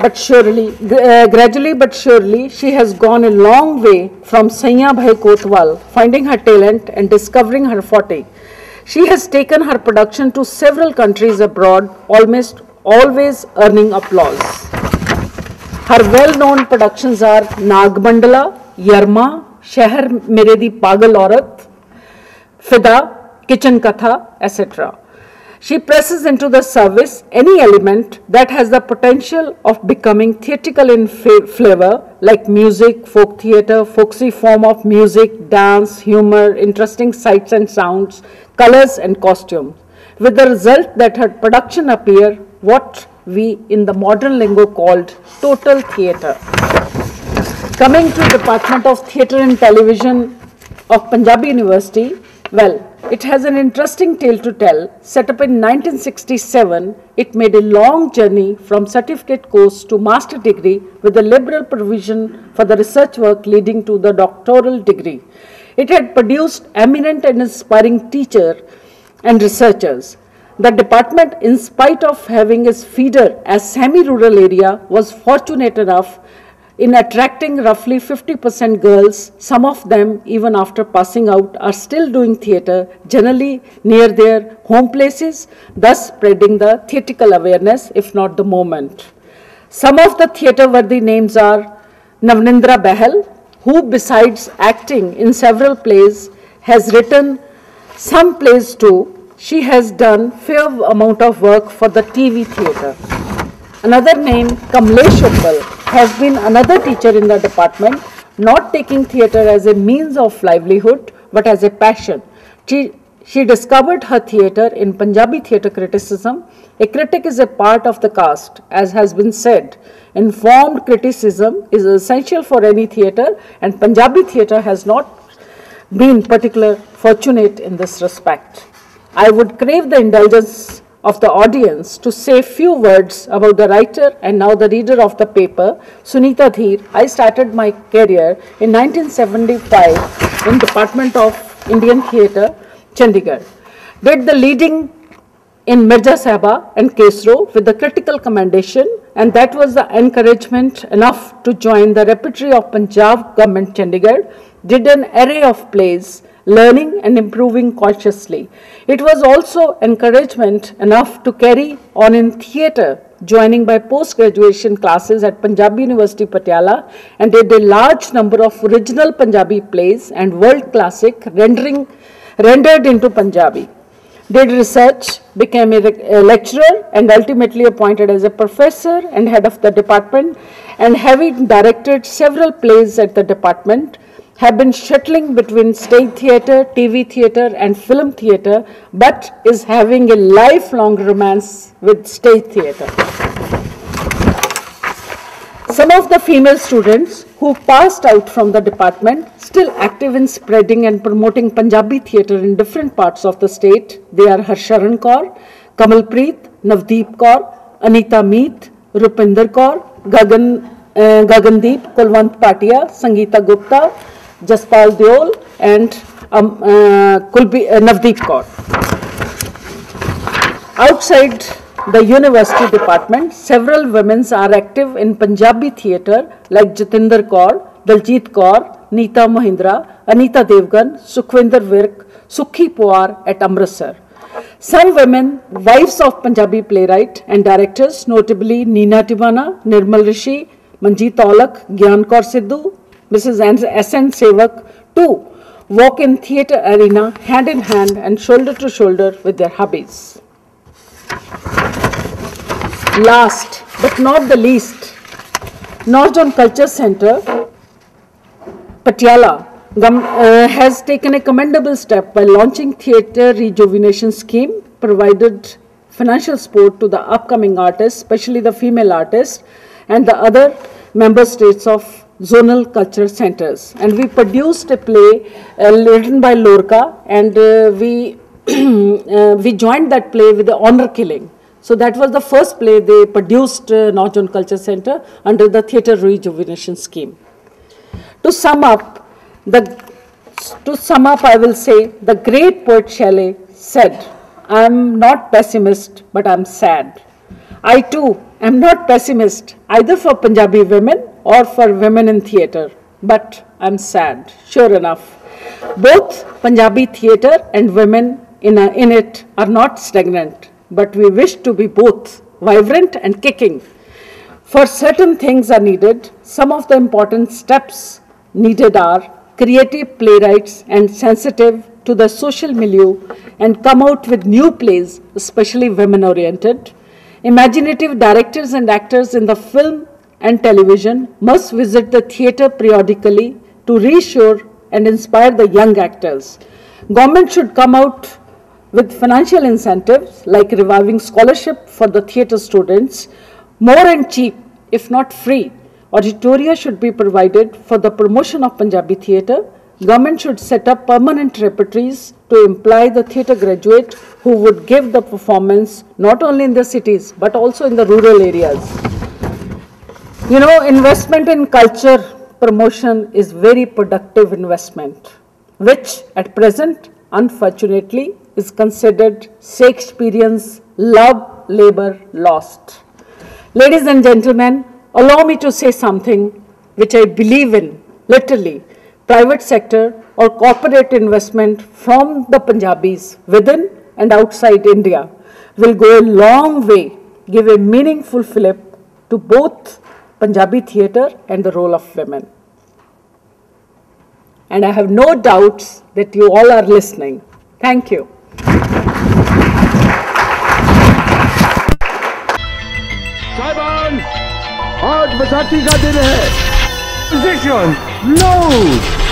Gradually but surely, she has gone a long way from Saiya Bhai Kotwal, finding her talent and discovering her forte. She has taken her production to several countries abroad, almost always earning applause. Her well-known productions are Nagmandala, Yarma, Shahar Mere Di Pagal Aurat, Fida, Kitchen Katha, etc. She presses into the service any element that has the potential of becoming theatrical in flavor, like music, folk theatre, folksy form of music, dance, humor, interesting sights and sounds, colors and costumes, with the result that her production appear what we in the modern lingo called total theatre. Coming to Department of Theatre and Television of Punjabi University, well, it has an interesting tale to tell. Set up in 1967, it made a long journey from certificate course to master degree with a liberal provision for the research work leading to the doctoral degree. It had produced eminent and inspiring teachers and researchers. The department, in spite of having its feeder as semi-rural area, was fortunate enough in attracting roughly 50% girls. Some of them, even after passing out, are still doing theatre, generally near their home places, thus spreading the theatrical awareness, if not the moment. Some of the theatre-worthy names are Navnindra Bahal, who besides acting in several plays, has written some plays too. She has done fair amount of work for the TV theatre. Another name, Kamlesh Uppal, has been another teacher in the department, not taking theatre as a means of livelihood, but as a passion. She discovered her theatre in Punjabi theatre criticism. A critic is a part of the cast, as has been said. Informed criticism is essential for any theatre, and Punjabi theatre has not been particularly fortunate in this respect. I would crave the indulgence of the audience to say few words about the writer and now the reader of the paper, Sunita Dheer. I started my career in 1975 in Department of Indian Theatre, Chandigarh. Did the leading in Mirza Sahaba and Kesro with the critical commendation, and that was the encouragement enough to join the repertory of Punjab Government Chandigarh. Did an array of plays, learning and improving consciously. It was also encouragement enough to carry on in theatre, joining by post-graduation classes at Punjabi University Patiala, and did a large number of original Punjabi plays and world classic rendered into Punjabi. Did research, became a lecturer and ultimately appointed as a professor and head of the department, and having directed several plays at the department, have been shuttling between stage theatre, TV theatre and film theatre, but is having a lifelong romance with stage theatre. Some of the female students who passed out from the department, still active in spreading and promoting Punjabi theatre in different parts of the state. They are Harsharan Kaur, Kamalpreet, Navdeep Kaur, Anita Meet, Rupinder Kaur, Gagandeep, Kulwant Patia, Sangeeta Gupta, Jaspal Deol and Navdeep Kaur. Outside the university department, several women are active in Punjabi theatre like Jatinder Kaur, Daljit Kaur, Neeta Mahindra, Anita Devgan, Sukhwinder Virk, Sukhi Pawar at Amritsar. Some women, wives of Punjabi playwright and directors, notably Neena Tiwana, Nirmal Rishi, Manjeet Aulak, Gyan Kaur Sidhu, Mrs. S.N. Sevak, too, walk in theatre arena hand in hand and shoulder to shoulder with their hubbies. Last but not the least, North Zone Culture Center, Patiala, has taken a commendable step by launching Theatre Rejuvenation Scheme, provided financial support to the upcoming artists, especially the female artists, and the other member states of zonal culture centers. And we produced a play written by Lorca, and we joined that play with the honor killing. So that was the first play they produced, North Zone Culture Center, under the Theatre Rejuvenation Scheme. To sum up, I will say the great poet Shelley said, "I am not pessimist, but I am sad. I too am not pessimist either for Punjabi women or for women in theatre, but I'm sad. Sure enough, both Punjabi theatre and women in it are not stagnant, but we wish to be both vibrant and kicking. For certain things are needed. Some of the important steps needed are creative playwrights and sensitive to the social milieu and come out with new plays, especially women-oriented. Imaginative directors and actors in the film and television must visit the theatre periodically to reassure and inspire the young actors. Government should come out with financial incentives like reviving scholarship for the theatre students. More and cheap, if not free, auditoria should be provided for the promotion of Punjabi theatre. Government should set up permanent repertories to employ the theatre graduate who would give the performance not only in the cities but also in the rural areas. You know, investment in culture promotion is very productive investment, which at present, unfortunately, is considered Shakespearean's love labor lost. Ladies and gentlemen, allow me to say something which I believe in, literally. Private sector or corporate investment from the Punjabis within and outside India will go a long way, give a meaningful fillip to both Punjabi theatre and the role of women. And I have no doubts that you all are listening. Thank you. साहिबान, आज बैसाखी का दिन है। Position, load.